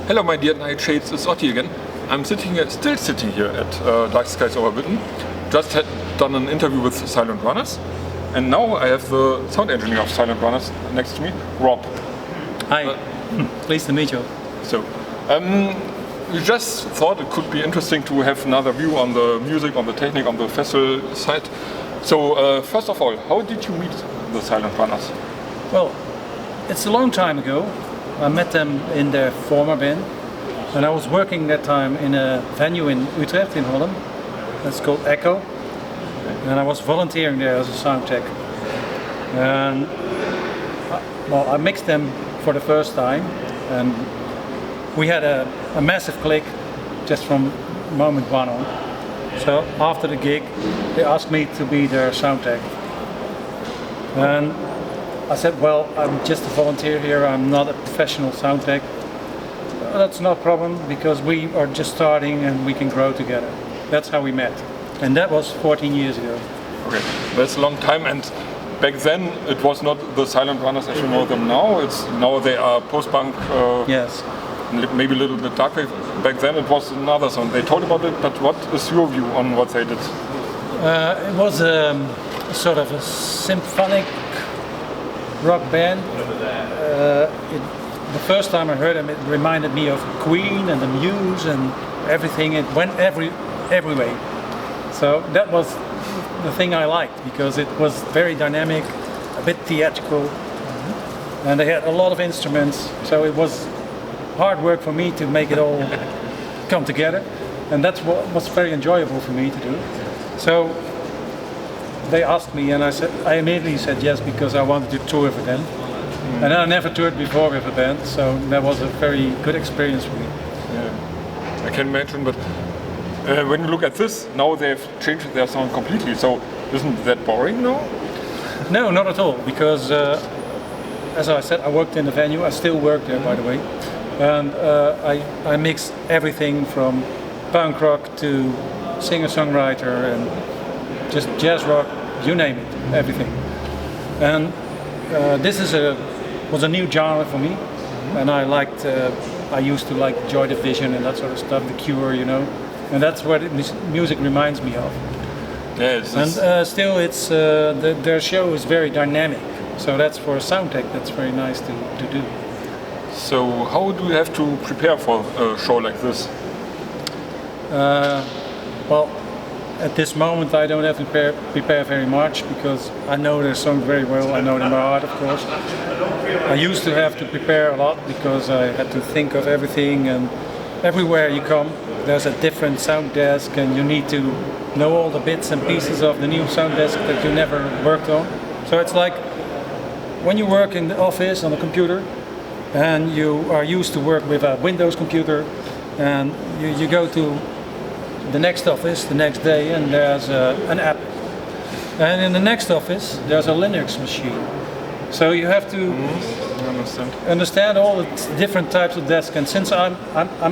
Hello, my dear Nightshades, it's Otti again. I'm still sitting here at Dark Skies over Witten. Just had done an interview with Silent Runners, and now I have the sound engineer of Silent Runners next to me, Rob. Hi, pleased to meet you. So, we just thought it could be interesting to have another view on the music, on the technique, on the festival side. So, first of all, how did you meet the Silent Runners? Well, it's a long time ago. I met them in their former band, and I was working that time in a venue in Utrecht in Holland. That's called Echo, and I was volunteering there as a sound tech. And I mixed them for the first time, and we had a massive click just from moment one on. So after the gig, they asked me to be their sound tech, and I said, well, I'm just a volunteer here, I'm not a professional sound tech. That's no problem, because we are just starting and we can grow together. That's how we met. And that was 14 years ago. Okay, that's a long time, and back then it was not the Silent Runners as you know them now. Now they are post-punk, yes, maybe a little bit dark wave. Back then it was another song. They told about it, but what is your view on what they did? It was sort of a symphonic rock band. The first time I heard them, it reminded me of Queen and the Muse and everything. It went every way. So that was the thing I liked, because it was very dynamic, a bit theatrical, and they had a lot of instruments. So it was hard work for me to make it all come together, and that's what was very enjoyable for me to do. So they asked me, and I immediately said yes, because I wanted to tour with them. And I never toured before with a band, so that was a very good experience for me. Yeah, I can imagine, but when you look at this, now they've changed their sound completely, so isn't that boring now? No, not at all, because as I said, I worked in the venue, I still work there, by the way, and I mix everything from punk rock to singer-songwriter and just jazz rock, you name it, everything. And this was a new genre for me, and I used to like Joy Division and that sort of stuff, The Cure, you know, and that's what music reminds me of. Yes. And still, their show is very dynamic, so that's for a sound tech, that's very nice to do. So how do you have to prepare for a show like this? Well, at this moment I don't have to prepare very much, because I know their song very well, I know them by heart, of course. I used to have to prepare a lot, because I had to think of everything, and everywhere you come there's a different sound desk, and you need to know all the bits and pieces of the new sound desk that you never worked on. So it's like when you work in the office on a computer, and you are used to work with a Windows computer, and you go to the next office the next day, and there's an app, and in the next office there's a Linux machine. So you have to understand all the different types of desks. And since I'm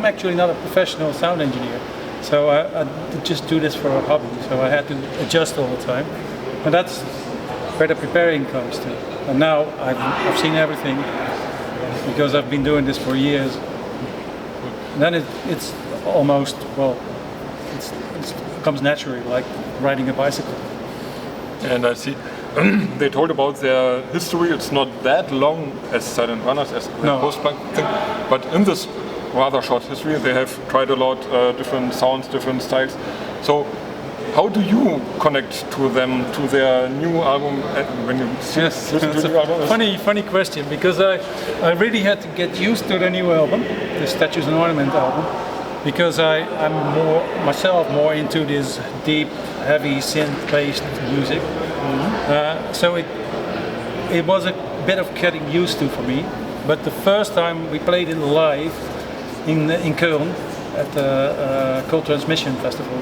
actually not a professional sound engineer, so I just do this for a hobby. So I had to adjust all the time, and that's where the preparing comes to. And now I've seen everything, because I've been doing this for years. And then it's almost, well, it comes naturally, like riding a bicycle. And I see they told about their history. It's not that long as Silent Runners, as the post-punk thing, but in this rather short history they have tried a lot, different sounds, different styles. So how do you connect to them, to their new album, when you listen to the new album? Funny question, because I really had to get used to the new album, the Statues and Ornament album, because I'm more into this deep, heavy synth-based music. So it was a bit of getting used to for me. But the first time we played it live in Köln at the Cold Transmission Festival,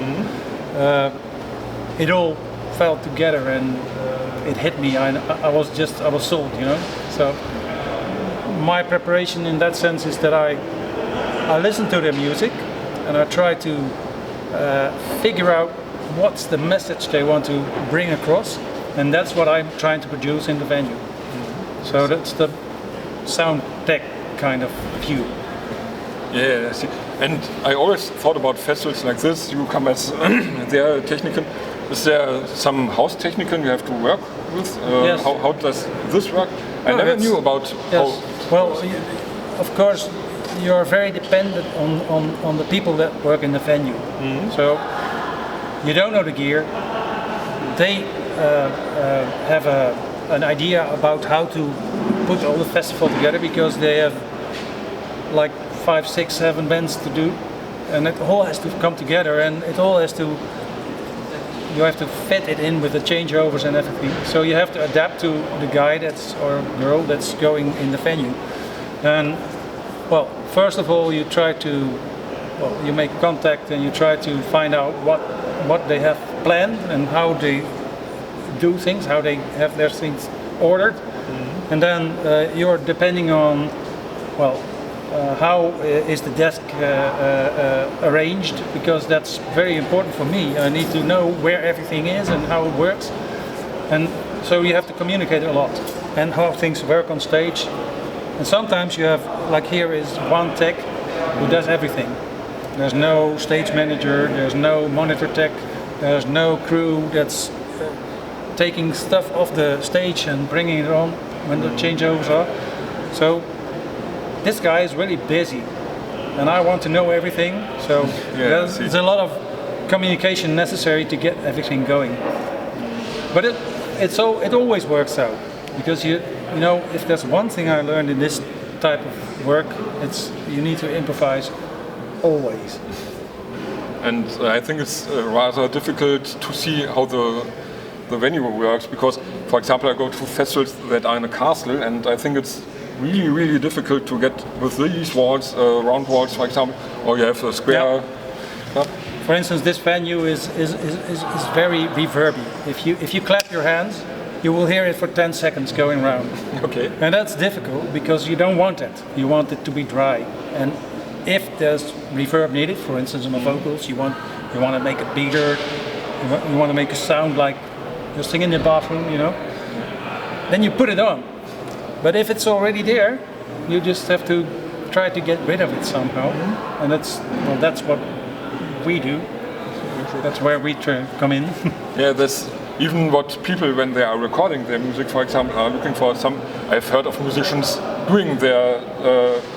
it all fell together, and it hit me. I was sold, you know. So my preparation in that sense is that I listen to their music, and I try to figure out what's the message they want to bring across, and that's what I'm trying to produce in the venue. So that's the sound tech kind of view. Yeah, I see. And I always thought about festivals like this. You come as their technician. Is there some house technician you have to work with? Yes. How does this work? I never knew about how. Well, of course, you are very dependent on the people that work in the venue. Mm-hmm. So you don't know the gear. They have an idea about how to put all the festival together because they have like 5, 6, 7 bands to do, and it all has to come together, and it all has to. You have to fit it in with the changeovers and everything. So you have to adapt to the guy or girl that's going in the venue. And well, first of all, you try to, you make contact and you try to find out what they have planned and how they do things, how they have their things ordered. Mm-hmm. And then you're depending on, how is the desk arranged, because that's very important for me. I need to know where everything is and how it works. And so you have to communicate a lot and how things work on stage. And sometimes you have, like here is one tech who does everything. There's no stage manager, there's no monitor tech, there's no crew that's taking stuff off the stage and bringing it on when the changeovers are. So this guy is really busy and I want to know everything. So there's a lot of communication necessary to get everything going. But it always works out, because you know, if there's one thing I learned in this type of work, it's you need to improvise always. And I think it's rather difficult to see how the venue works, because, for example, I go to festivals that are in a castle, and I think it's really, really difficult to get with these walls, round walls, for example, or you have a square. Yeah. For instance, this venue is very reverby. If you clap your hands, you will hear it for 10 seconds going round. Okay. And that's difficult because you don't want that. You want it to be dry. And if there's reverb needed, for instance on the vocals, you want to make it bigger, you want to make a sound like you're singing in the bathroom, you know, then you put it on. But if it's already there, you just have to try to get rid of it somehow. And that's what we do. That's where we come in. Yeah, that's even what people, when they are recording their music, for example, are looking for. I've heard of musicians doing their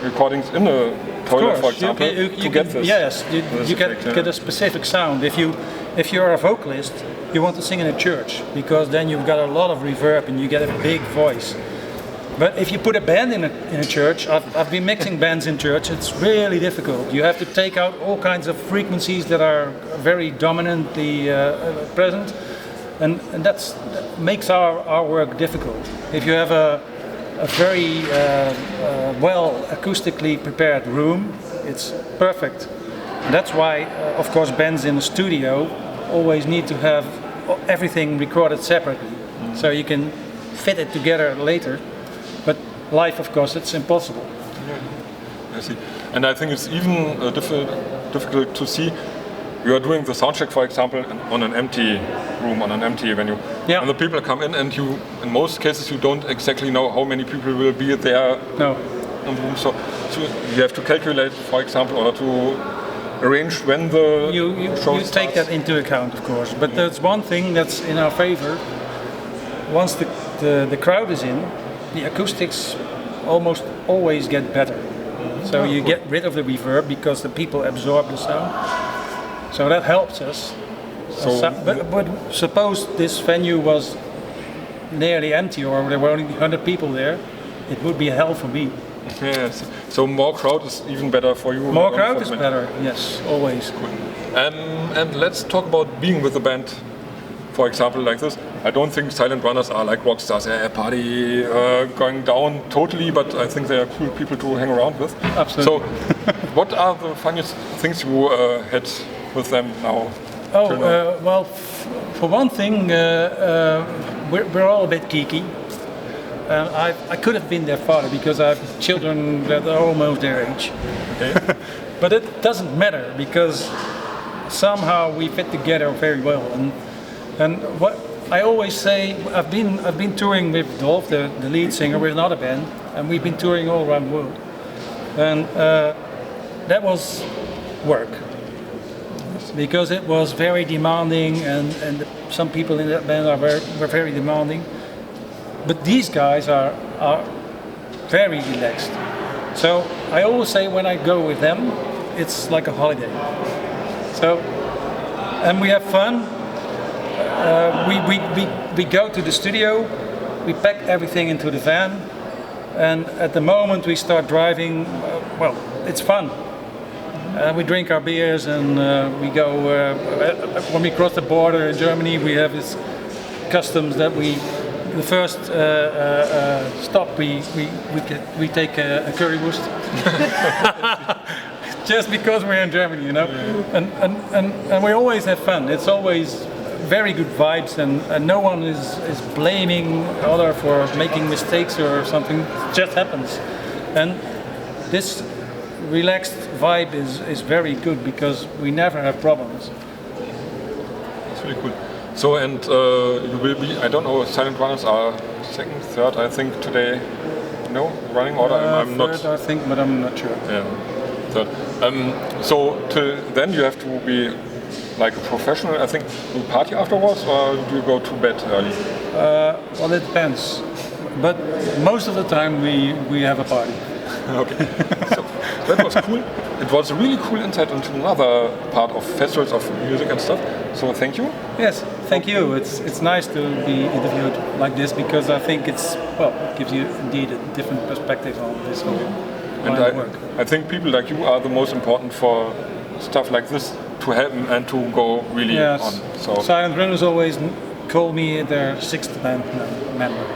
recordings in a toilet, for example, to get this. Yes, you get a specific sound. If you're a vocalist, you want to sing in a church, because then you've got a lot of reverb and you get a big voice. But if you put a band in a church, I've been mixing bands in church, it's really difficult. You have to take out all kinds of frequencies that are very dominantly present, and that makes our work difficult. If you have a very well acoustically prepared room, it's perfect. And that's why, of course, bands in the studio always need to have everything recorded separately, so you can fit it together later. But live, of course, it's impossible. Yeah. I see. And I think it's even difficult to see. You are doing the soundcheck, for example, on an empty room, on an empty venue. Yeah. And the people come in, and in most cases, you don't exactly know how many people will be there. No. In the room. So you have to calculate, for example, or to arrange when the show you take that into account, of course. But there's one thing that's in our favor. Once the crowd is in, the acoustics almost always get better. So you get rid of the reverb because the people absorb the sound. So that helps us. But suppose this venue was nearly empty, or there were only 100 people there, it would be hell for me. Yes. So more crowd is even better for you. More crowd is better, yes, always. And let's talk about being with the band. For example, like this. I don't think Silent Runners are like rock stars, party going down totally, but I think they are cool people to hang around with. Absolutely. So, what are the funniest things you had with them now? Well, for one thing, we're all a bit geeky. I could have been their father because I have children that are almost their age. Okay. But it doesn't matter because somehow we fit together very well. And what I always say, I've been touring with Dolph, the lead singer, with another band, and we've been touring all around the world. And that was work. Because it was very demanding, and some people in that band were very demanding. But these guys are very relaxed. So I always say when I go with them, it's like a holiday. So, and we have fun. We go to the studio, we pack everything into the van, and at the moment we start driving, well, it's fun. We drink our beers, and we go, when we cross the border in Germany, we have this customs that the first stop we take a currywurst. Just because we're in Germany, you know, and we always have fun. It's always very good vibes, and no one is blaming other for making mistakes or something. It just happens, and this relaxed vibe is very good because we never have problems. It's really cool. So, and you will be, I don't know, Silent Runners are second, third, I think today, no, running order? I'm third, not. I think, but I'm not sure. Yeah, third. So till then you have to be like a professional, I think. Do you party afterwards, or do you go to bed early? Well, it depends. But most of the time we have a party. Okay. So that was cool. It was a really cool insight into another part of festivals of music and stuff. So thank you. Yes, thank you. It's nice to be interviewed like this because I think it gives you indeed a different perspective on this whole line of work. I think people like you are the most important for stuff like this to help and to go really on. So Silent Runners always call me their sixth band member.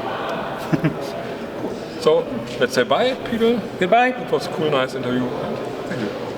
So let's say bye, people. Goodbye. It was a cool, nice interview. Thank you.